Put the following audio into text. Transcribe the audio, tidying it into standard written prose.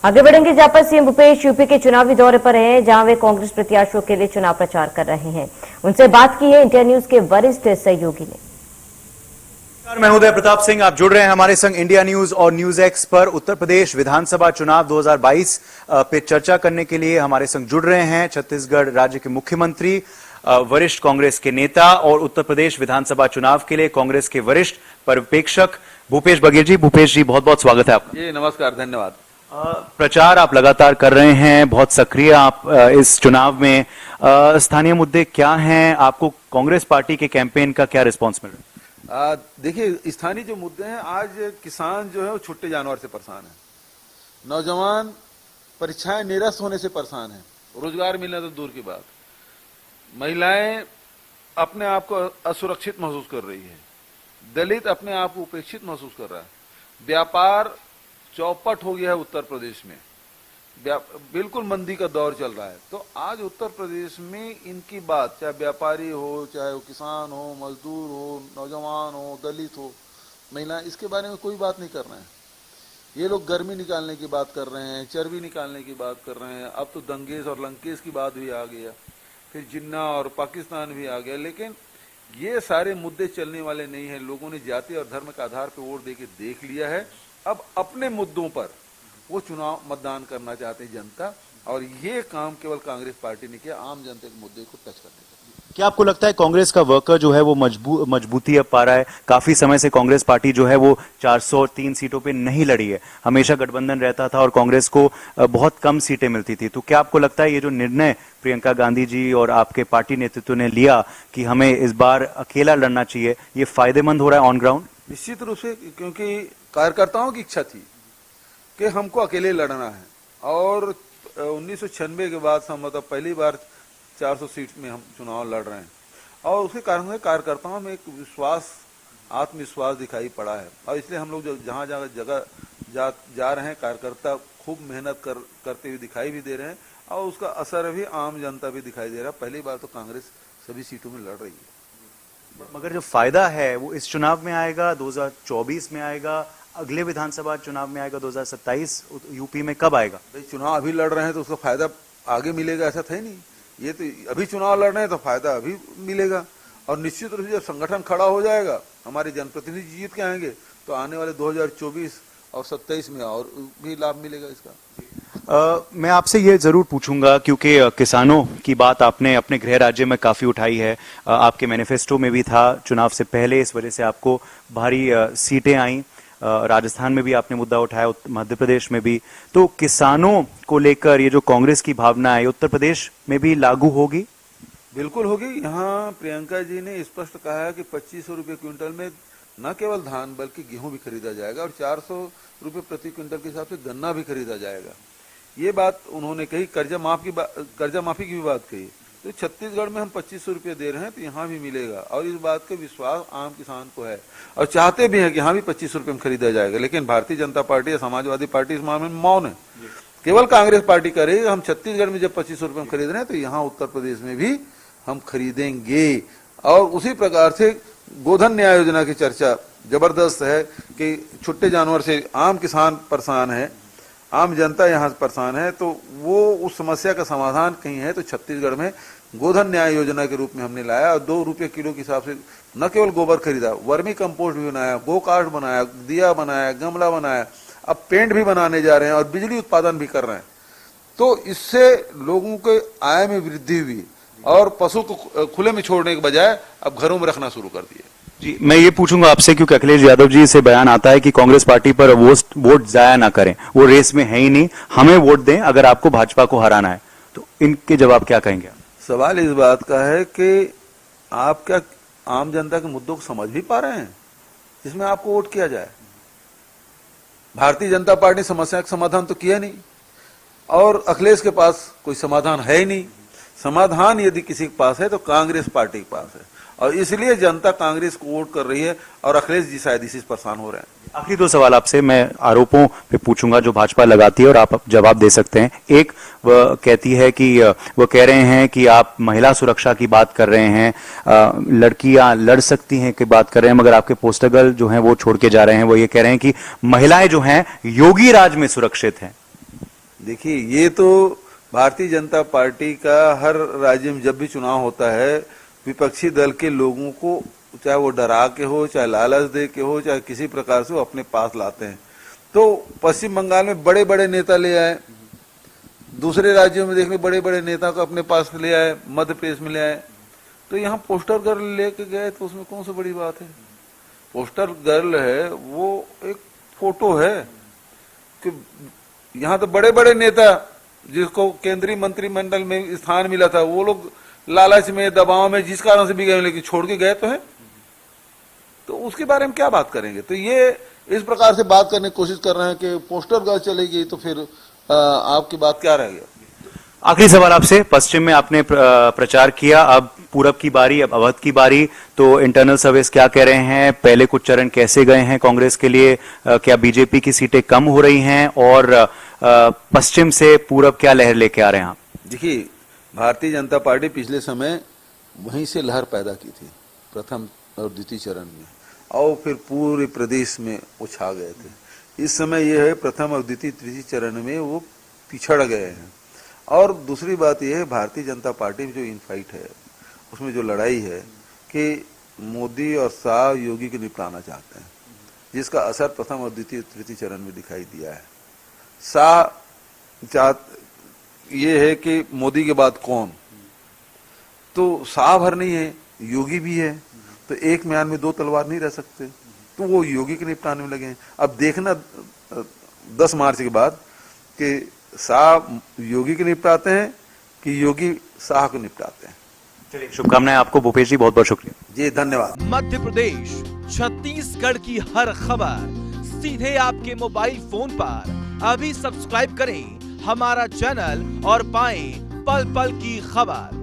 आगे बढ़ेंगे जापर CM Bhupesh UP के चुनावी दौरे पर हैं, जहां वे कांग्रेस प्रत्याशियों के लिए चुनाव प्रचार कर रहे हैं। उनसे बात की है इंडिया न्यूज के वरिष्ठ सहयोगी ने। मैं उदय प्रताप सिंह, आप जुड़ रहे हैं हमारे संग इंडिया न्यूज और न्यूज एक्स पर। उत्तर प्रदेश विधानसभा चुनाव 2022 पे चर्चा करने के लिए हमारे संग जुड़ रहे हैं छत्तीसगढ़ राज्य के मुख्यमंत्री, वरिष्ठ कांग्रेस के नेता और उत्तर प्रदेश विधानसभा चुनाव के लिए कांग्रेस के वरिष्ठ पर्यवेक्षक भूपेश बघेल जी। भूपेश जी, बहुत बहुत स्वागत है आपका। जी नमस्कार, धन्यवाद। प्रचार आप लगातार कर रहे हैं, बहुत सक्रिय आप इस चुनाव में। स्थानीय मुद्दे क्या हैं, आपको कांग्रेस पार्टी के कैंपेन का क्या रिस्पांस मिल रहा है? देखिए, स्थानीय जो मुद्दे हैं, आज किसान जो है वो छुट्टे जानवर से परेशान है, नौजवान परीक्षाएं निरस्त होने से परेशान है, रोजगार मिलना तो दूर की बात, महिलाएं अपने आप को असुरक्षित महसूस कर रही है, दलित अपने आप को उपेक्षित महसूस कर रहा है, व्यापार चौपट हो गया है उत्तर प्रदेश में, बिल्कुल मंदी का दौर चल रहा है। तो आज उत्तर प्रदेश में इनकी बात, चाहे व्यापारी हो, चाहे वो किसान हो, मजदूर हो, नौजवान हो, दलित हो, महिला, इसके बारे में कोई बात नहीं कर रहे हैं। ये लोग गर्मी निकालने की बात कर रहे हैं, चर्बी निकालने की बात कर रहे हैं, अब तो दंगेज और लंकेश की बात भी आ गया, फिर जिन्ना और पाकिस्तान भी आ गया। लेकिन ये सारे मुद्दे चलने वाले नहीं है। लोगों ने जाति और धर्म के आधार पर वोट देके देख लिया है। अब अपने मुद्दों पर वो चुनाव मतदान करना चाहते हैं जनता, और ये काम केवल कांग्रेस पार्टी ने किया, आम जनता के मुद्दे को टच करने का। क्या आपको लगता है कांग्रेस का वर्कर जो है वो मजबूती अब पा रहा है? काफी समय से कांग्रेस पार्टी जो है वो 403 सीटों पे नहीं लड़ी है, हमेशा गठबंधन रहता था और कांग्रेस को बहुत कम सीटें मिलती थी। तो क्या आपको लगता है ये जो निर्णय प्रियंका गांधी जी और आपके पार्टी नेतृत्व ने लिया कि हमें इस बार अकेला लड़ना चाहिए, ये फायदेमंद हो रहा है ऑन ग्राउंड? निश्चित रूप से, क्योंकि कार्यकर्ताओं की इच्छा थी कि हमको अकेले लड़ना है, और 1996 के बाद मतलब पहली बार 400 सीट में हम चुनाव लड़ रहे हैं, और उसके कारण से कार्यकर्ताओं में एक विश्वास, आत्मविश्वास दिखाई पड़ा है। और इसलिए हम लोग जहाँ जगह जा रहे हैं, कार्यकर्ता खूब मेहनत करते हुए दिखाई भी दे रहे हैं, और उसका असर भी आम जनता भी दिखाई दे रहा है। पहली बार तो कांग्रेस सभी सीटों में लड़ रही है। मगर जो फायदा है वो इस चुनाव में आएगा, 2024 में आएगा, अगले विधानसभा चुनाव में आएगा, 2027 यूपी में कब आएगा? भाई, चुनाव अभी लड़ रहे हैं तो उसका फायदा आगे मिलेगा, ऐसा था ही नहीं। ये तो अभी चुनाव लड़ रहे हैं तो फायदा अभी मिलेगा, और निश्चित रूप से जब संगठन खड़ा हो जाएगा, हमारे जनप्रतिनिधि जीत के आएंगे, तो आने वाले 2024 और 27 में और भी लाभ मिलेगा इसका। मैं आपसे ये जरूर पूछूंगा, क्योंकि किसानों की बात आपने अपने गृह राज्य में काफी उठाई है, आपके मैनिफेस्टो में भी था चुनाव से पहले, इस वजह से आपको भारी सीटें आई, राजस्थान में भी आपने मुद्दा उठाया, मध्य प्रदेश में भी। तो किसानों को लेकर ये जो कांग्रेस की भावना है, उत्तर प्रदेश में भी लागू होगी? बिल्कुल होगी। यहाँ प्रियंका जी ने स्पष्ट कहा है कि 2500 रुपये क्विंटल में न केवल धान बल्कि गेहूं भी खरीदा जाएगा, और 400 रुपये प्रति क्विंटल के हिसाब से गन्ना भी खरीदा जाएगा। ये बात उन्होंने कही। कर्जा माफी की भी बात कही। तो छत्तीसगढ़ में हम 2500 रुपये दे रहे हैं, तो यहाँ भी मिलेगा, और इस बात का विश्वास आम किसान को है, और चाहते भी हैं कि यहाँ भी 2500 रुपये में खरीदा जाएगा। लेकिन भारतीय जनता पार्टी या समाजवादी पार्टी इस मामले में मौन है। केवल कांग्रेस पार्टी करेगी। हम छत्तीसगढ़ में जब 2500 रुपये में खरीद रहे हैं, तो यहाँ उत्तर प्रदेश में भी हम खरीदेंगे। और उसी प्रकार से गोधन न्याय योजना की चर्चा जबरदस्त है कि छुट्टे जानवर से आम किसान परेशान है, आम जनता यहाँ परेशान है, तो वो उस समस्या का समाधान कहीं है तो छत्तीसगढ़ में गोधन न्याय योजना के रूप में हमने लाया, और 2 रुपये किलो के हिसाब से न केवल गोबर खरीदा, वर्मी कंपोस्ट भी बनाया, गो कार्ड बनाया, दिया बनाया, गमला बनाया, अब पेंट भी बनाने जा रहे हैं, और बिजली उत्पादन भी कर रहे हैं। तो इससे लोगों के आय में वृद्धि हुई, और पशु को खुले में छोड़ने के बजाय अब घरों में रखना शुरू कर दिए। जी, मैं ये पूछूंगा आपसे, क्योंकि अखिलेश यादव जी से बयान आता है कि कांग्रेस पार्टी पर वोट जाया ना करें, वो रेस में है ही नहीं, हमें वोट दें अगर आपको भाजपा को हराना है। तो इनके जवाब क्या कहेंगे? सवाल इस बात का है कि आप क्या आम जनता के मुद्दों को समझ भी पा रहे हैं जिसमें आपको वोट किया जाए? भारतीय जनता पार्टी समस्या का समाधान तो किया नहीं, और अखिलेश के पास कोई समाधान है ही नहीं। समाधान यदि किसी के पास है तो कांग्रेस पार्टी के पास है, और इसलिए जनता कांग्रेस को वोट कर रही है, और अखिलेश जी शायद इसी से परेशान हो रहे हैं। आखिरी 2 सवाल आपसे मैं आरोपों पे पूछूंगा जो भाजपा लगाती है, और आप जवाब दे सकते हैं। एक, वह कहती है कि वह कह रहे हैं कि आप महिला सुरक्षा की बात कर रहे हैं, लड़कियां लड़ सकती हैं की बात कर रहे हैं, मगर आपके पोस्टर गर्ल जो हैं वो छोड़ के जा रहे हैं। वो ये कह रहे हैं कि महिलाएं जो हैं योगी राज में सुरक्षित हैं। देखिए, ये तो भारतीय जनता पार्टी का हर राज्य में जब भी चुनाव होता है, विपक्षी दल के लोगों को चाहे वो डरा के हो, चाहे लालच दे के हो, चाहे किसी प्रकार से वो अपने पास लाते हैं। तो पश्चिम बंगाल में बड़े बड़े नेता ले आए, दूसरे राज्यों में देखने बड़े बड़े नेता को अपने पास ले आए, मध्य प्रदेश में ले आए। तो यहाँ पोस्टर गर्ल लेके गए तो उसमें कौन सी बड़ी बात है? पोस्टर गर्ल है वो एक फोटो है कि यहाँ तो बड़े बड़े नेता जिसको केंद्रीय मंत्रिमंडल में स्थान मिला था, वो लोग लालच में, दबाव में, जिस कारण से भी गए, लेकिन छोड़ के गए तो है। तो उसके बारे में क्या बात करेंगे? तो ये इस प्रकार से बात करने की कोशिश कर रहे हैं कि पोस्टर गर्ल चलेगी तो फिर आपकी बात क्या रह गया? आखिरी सवाल आपसे, पश्चिम में आपने प्रचार किया, अब पूरब की बारी, अब अवध की बारी, तो इंटरनल सर्वेस क्या कह रहे हैं? पहले कुछ चरण कैसे गए हैं कांग्रेस के लिए? क्या बीजेपी की सीटें कम हो रही हैं? और पश्चिम से पूरब क्या लहर लेके आ रहे हैं आप? देखिए, भारतीय जनता पार्टी पिछले समय वहीं से लहर पैदा की थी, प्रथम और द्वितीय चरण में, और फिर पूरे प्रदेश में वो छा गए थे। इस समय यह है प्रथम और द्वितीय तृतीय चरण में वो पिछड़ गए हैं। और दूसरी बात यह है, भारतीय जनता पार्टी में जो इनफाइट है, उसमें जो लड़ाई है कि मोदी और शाह योगी को निपटाना चाहते हैं, जिसका असर प्रथम और द्वितीय तृतीय चरण में दिखाई दिया है। शाह ये है कि मोदी के बाद कौन, तो शाह भर नहीं है, योगी भी है, तो एक म्यान में दो तलवार नहीं रह सकते, तो वो योगी के निपटाने में लगे हैं। अब देखना 10 मार्च के बाद कि शाह योगी के निपटाते हैं कि योगी शाह को निपटाते हैं। चलिए, शुभकामनाएं आपको भूपेश जी, बहुत बहुत शुक्रिया जी, धन्यवाद। मध्य प्रदेश, छत्तीसगढ़ की हर खबर सीधे आपके मोबाइल फोन पर। अभी सब्सक्राइब करें हमारा चैनल और पाएं पल पल की खबर।